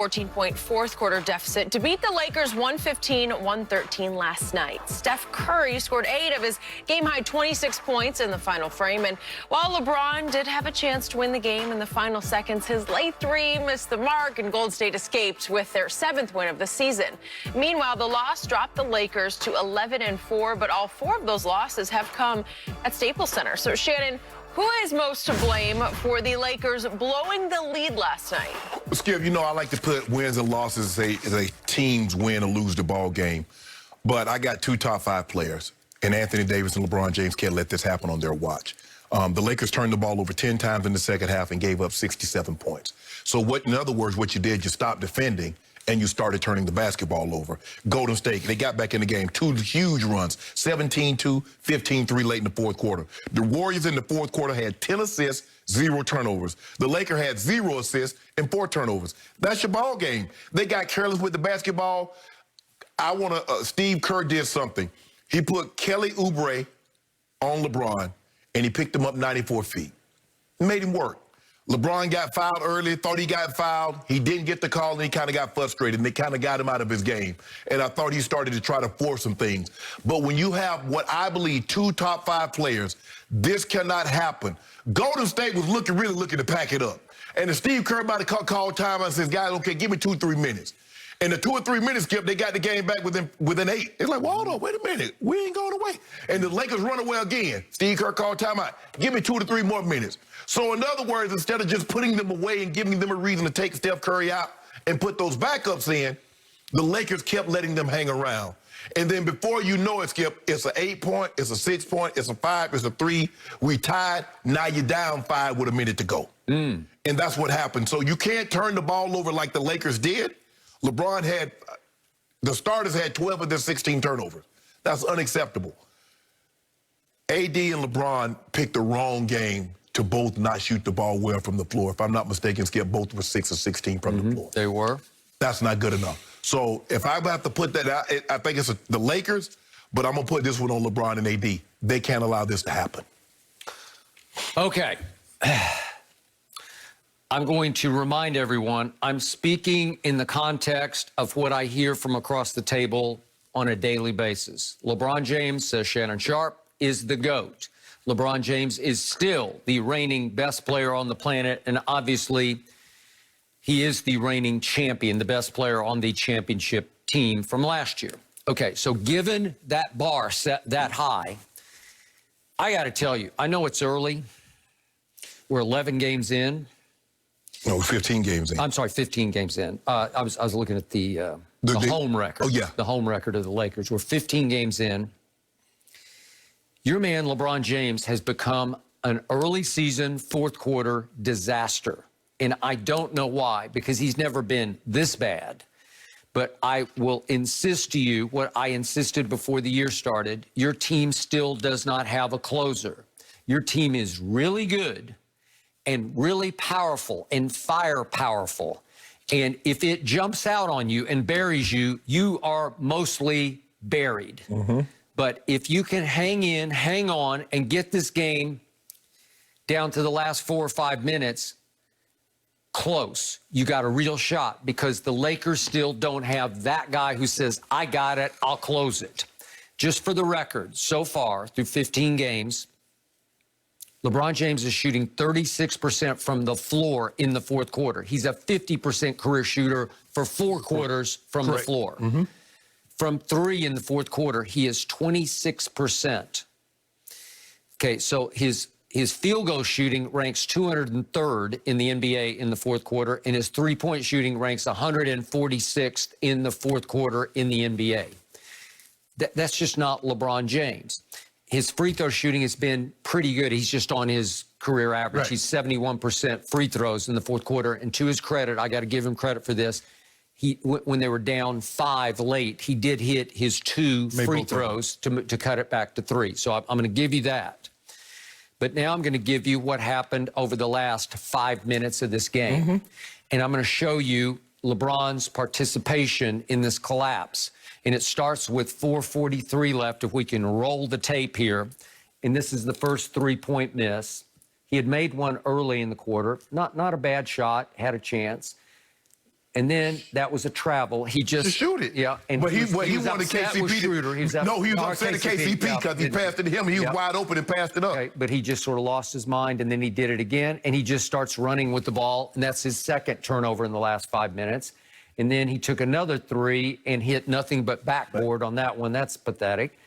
14-point fourth-quarter deficit to beat the Lakers 115-113 last night. Steph Curry scored 8 of his game-high 26 points in the final frame, and while LeBron did have a chance to win the game in the final seconds, his late three missed the mark, and Golden State escaped with their 7th win of the season. Meanwhile, the loss dropped the Lakers to 11-4, but all 4 of those losses have come at Staples Center. So, Shannon, who is most to blame for the Lakers blowing the lead last night? Skip, you know I like to put wins and losses as a team's win or lose the ball game. But I got 2 top 5 players, and Anthony Davis and LeBron James can't let this happen on their watch. The Lakers turned the ball over 10 times in the second half and gave up 67 points. So in other words, what you did, you stopped defending and you started turning the basketball over. Golden State, they got back in the game. 2 huge runs, 17-2, 15-3 late in the fourth quarter. The Warriors in the fourth quarter had 10 assists, 0 turnovers. The Lakers had 0 assists and 4 turnovers. That's your ball game. They got careless with the basketball. Steve Kerr did something. He put Kelly Oubre on LeBron, and he picked him up 94 feet. Made him work. LeBron got fouled early, thought he got fouled. He didn't get the call, and he kind of got frustrated, and they kind of got him out of his game. And I thought he started to try to force some things. But when you have what I believe 2 top 5 players, this cannot happen. Golden State was really looking to pack it up. And the Steve Kerr about to call time and says, guys, okay, give me 2 or 3 minutes. And the 2 or 3 minutes, Skip, they got the game back within 8. It's like, well, hold on, wait a minute. We ain't going away. And the Lakers run away again. Steve Kerr called timeout. Give me 2 to 3 more minutes. So in other words, instead of just putting them away and giving them a reason to take Steph Curry out and put those backups in, the Lakers kept letting them hang around. And then before you know it, Skip, it's an 8-point, it's a 6-point, it's a 5, it's a 3. We tied. Now you're down 5 with a minute to go. And that's what happened. So you can't turn the ball over like the Lakers did. The starters had 12 of their 16 turnovers. That's unacceptable. AD and LeBron picked the wrong game to both not shoot the ball well from the floor. If I'm not mistaken, Skip, both were 6 of 16 from the floor. They were. That's not good enough. So if I have to put that out, I think it's the Lakers, but I'm going to put this one on LeBron and AD. They can't allow this to happen. Okay. I'm going to remind everyone, I'm speaking in the context of what I hear from across the table on a daily basis. LeBron James, says Shannon Sharp, is the GOAT. LeBron James is still the reigning best player on the planet, and obviously he is the reigning champion, the best player on the championship team from last year. Okay, so given that bar set that high, I got to tell you, I know it's early. We're 11 games in. No, 15 games in. I'm sorry, 15 games in. I was looking at the home record. Oh, yeah. The home record of the Lakers. We're 15 games in. Your man, LeBron James, has become an early season, fourth quarter disaster. And I don't know why, because he's never been this bad. But I will insist to you what I insisted before the year started. Your team still does not have a closer. Your team is really good and really powerful and fire powerful. And if it jumps out on you and buries you, you are mostly buried. But if you can hang in, hang on, and get this game down to the last 4 or 5 minutes close, you got a real shot, because the Lakers still don't have that guy who says, I got it, I'll close it. Just for the record, so far through 15 games, LeBron James is shooting 36% from the floor in the fourth quarter. He's a 50% career shooter for 4 quarters from the floor. From 3 in the fourth quarter, he is 26%. Okay, so his field goal shooting ranks 203rd in the NBA in the fourth quarter, and his three-point shooting ranks 146th in the fourth quarter in the NBA. That's just not LeBron James. His free throw shooting has been pretty good. He's just on his career average. He's 71% free throws in the fourth quarter. And to his credit, I got to give him credit for this. When they were down 5 late, he did hit his 2 free throws to cut it back to 3. So I'm going to give you that. But now I'm going to give you what happened over the last 5 minutes of this game. And I'm going to show you LeBron's participation in this collapse. And it starts with 4:43 left, if we can roll the tape here. And this is the first three-point miss. He had made one early in the quarter. Not a bad shot, had a chance. And then that was a travel. He just to shoot it. Yeah, and but he was wanted upset KCP. with Schroeder. He was No, he was upset at KCP because he passed it to him. He was wide open and passed it up. Okay, but he just sort of lost his mind, and then he did it again, and he just starts running with the ball, and that's his second turnover in the last 5 minutes. And then he took another three and hit nothing but backboard on that one. That's pathetic.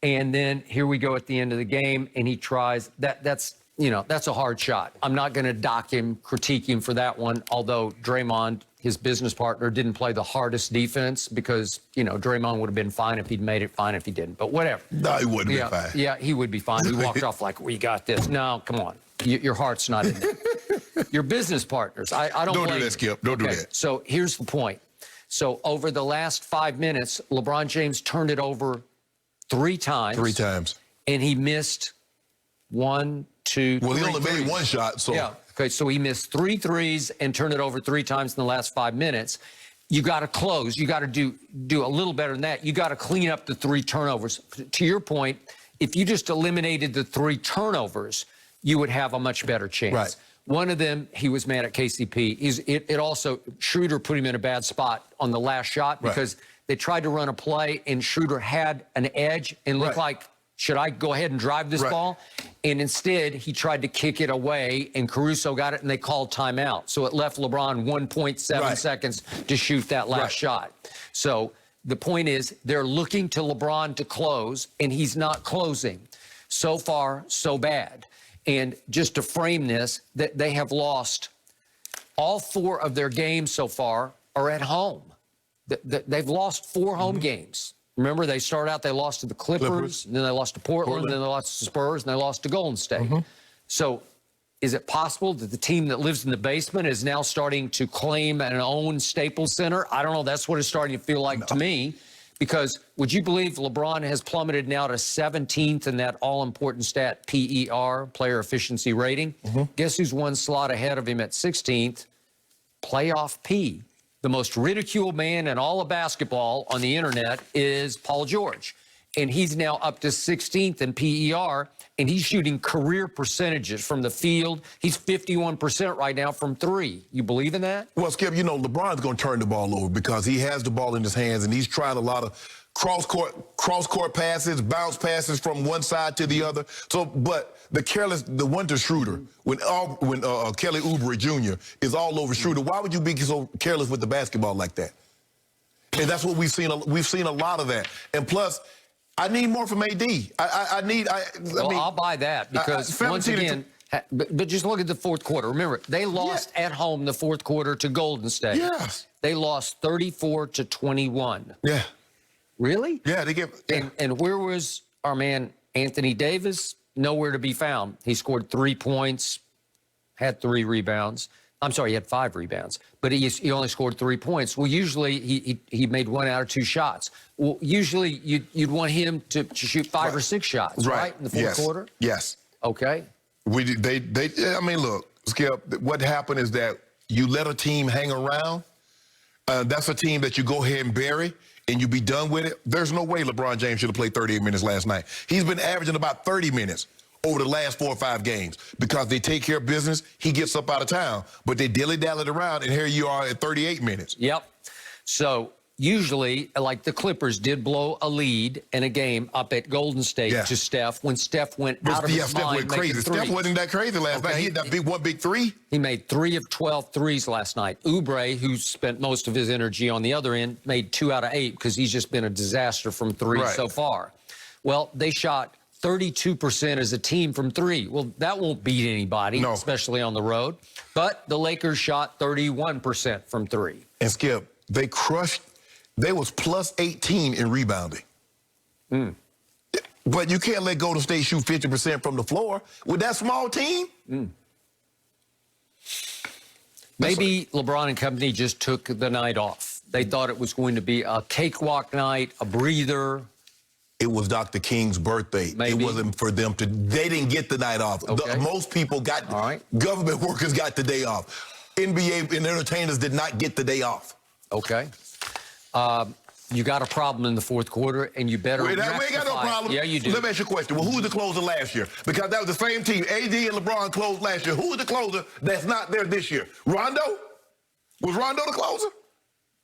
And then here we go at the end of the game, and he tries that's a hard shot. I'm not going to dock him, critique him for that one, although Draymond, his business partner, didn't play the hardest defense because, Draymond would have been fine if he'd made it, fine if he didn't. But whatever. No, he wouldn't have been fine. Yeah, he would be fine. He walked off like, we got this. No, come on. Your heart's not in there. Your business partners. I don't do that, Skip. Don't do that. So here's the point. So over the last 5 minutes, LeBron James turned it over 3 times. 3 times. And he missed 1, 2, Well, 3 he only threes. made 1 shot, so. Yeah. Okay, so he missed 3 threes and turned it over 3 times in the last 5 minutes. You got to close. You got to do a little better than that. You got to clean up the 3 turnovers. To your point, if you just eliminated the 3 turnovers, you would have a much better chance. Right. One of them, he was mad at KCP. It also, Schroeder put him in a bad spot on the last shot because they tried to run a play and Schroeder had an edge and looked like, should I go ahead and drive this ball? And instead, he tried to kick it away, and Caruso got it, and they called timeout. So it left LeBron 1.7 seconds to shoot that last shot. So the point is, they're looking to LeBron to close, and he's not closing. So far, so bad. And just to frame this, that they have lost all 4 of their games so far are at home. They've lost 4 home games. Remember, they started out, they lost to the Clippers, and then they lost to Portland, and then they lost to Spurs, and they lost to Golden State. So is it possible that the team that lives in the basement is now starting to claim and own Staples Center? I don't know. That's what it's starting to feel like to me. Because would you believe LeBron has plummeted now to 17th in that all-important stat, PER, player efficiency rating? Guess who's 1 slot ahead of him at 16th? Playoff P. The most ridiculed man in all of basketball on the internet is Paul George. And he's now up to 16th in PER, and he's shooting career percentages from the field. He's 51% right now from 3. You believe in that? Well, Skip, LeBron's going to turn the ball over because he has the ball in his hands, and he's trying a lot of cross-court passes, bounce passes from one side to the other. So, but the one to Schroeder, when Kelly Oubre Jr. is all over Schroeder, why would you be so careless with the basketball like that? And that's what we've seen. We've seen a lot of that. And plus, I need more from AD. I'll buy that because once again, but just look at the fourth quarter. Remember, they lost at home the fourth quarter to Golden State. Yes. They lost 34-21. Yeah. Really? Yeah, they get. Yeah. And where was our man Anthony Davis? Nowhere to be found. He scored 3 points, had 3 rebounds. I'm sorry, he had 5 rebounds, but he only scored 3 points. Well, usually he made 1 out of 2 shots. Well, usually you'd want him to shoot 5 or 6 shots, right? In the fourth quarter? Yes. Okay. I mean, look, Skip, what happened is that you let a team hang around. That's a team that you go ahead and bury, and you be done with it. There's no way LeBron James should have played 38 minutes last night. He's been averaging about 30 minutes over the last 4 or 5 games because they take care of business. He gets up out of town, but they dilly-dallied around, and here you are at 38 minutes. Yep. So usually, like the Clippers did blow a lead in a game up at Golden State to Steph when Steph went out of his Steph mind. went crazy. Steph wasn't that crazy last night. He hit that big 3. He made 3 of 12 threes last night. Oubre, who spent most of his energy on the other end, made 2 out of 8 because he's just been a disaster from 3 so far. Well, they shot 32% as a team from 3. Well, that won't beat anybody, especially on the road. But the Lakers shot 31% from 3. And Skip, they was plus 18 in rebounding. But you can't let Golden State shoot 50% from the floor with that small team. Maybe LeBron and company just took the night off. They thought it was going to be a cakewalk night, a breather. It was Dr. King's birthday. Maybe. It wasn't for them to. They didn't get the night off. Most people got. Government workers got the day off. NBA and entertainers did not get the day off. Okay. You got a problem in the fourth quarter, and you better we ain't got no problem. Yeah, you do. Let me ask you a question. Well, who was the closer last year? Because that was the same team. AD and LeBron closed last year. Who was the closer that's not there this year? Rondo? Was Rondo the closer?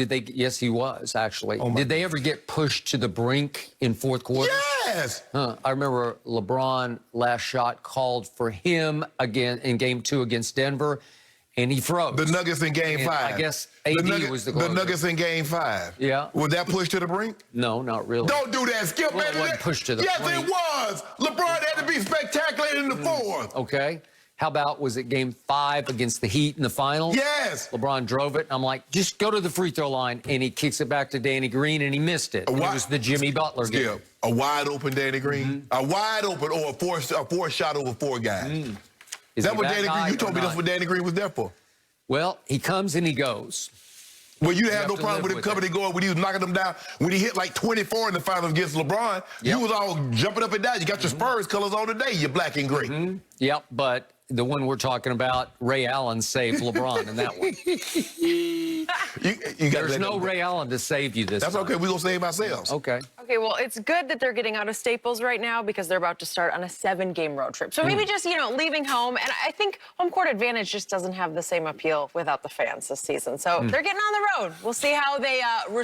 Did they? Yes, he was, actually. Oh, Did they ever get pushed to the brink in fourth quarter? Yes. I remember LeBron last shot called for him again in game 2 against Denver, and he froze. The Nuggets in game 5. I guess AD was the closer. The Nuggets in game 5. Yeah. Was that pushed to the brink? No, not really. Don't do that, Skip. Well, it man. wasn't pushed to the yes, brink. it was. LeBron had to be spectacular in the fourth. Okay. How about, was it game 5 against the Heat in the finals? Yes. LeBron drove it. I'm like, just go to the free throw line, and he kicks it back to Danny Green, and he missed it. And it was the Jimmy Butler game. Skip, a wide open Danny Green, a wide open or a four shot over 4 guys. Is That he what that Danny guy Green? You or told me that's not? what Danny Green was there for. Well, he comes and he goes. Well, you have no to problem live with him with coming it. and going when he was knocking them down. When he hit like 24 in the finals against LeBron, you was all jumping up and down. You got your Spurs colors on today. You're black and gray. Yep, but the one we're talking about, Ray Allen saved LeBron in that one. You got There's no Ray Allen to save you this That's time. okay. We're going to save ourselves. Okay. Okay, well, it's good that they're getting out of Staples right now because they're about to start on a 7-game road trip. So maybe just, leaving home. And I think home court advantage just doesn't have the same appeal without the fans this season. So they're getting on the road. We'll see how they respond.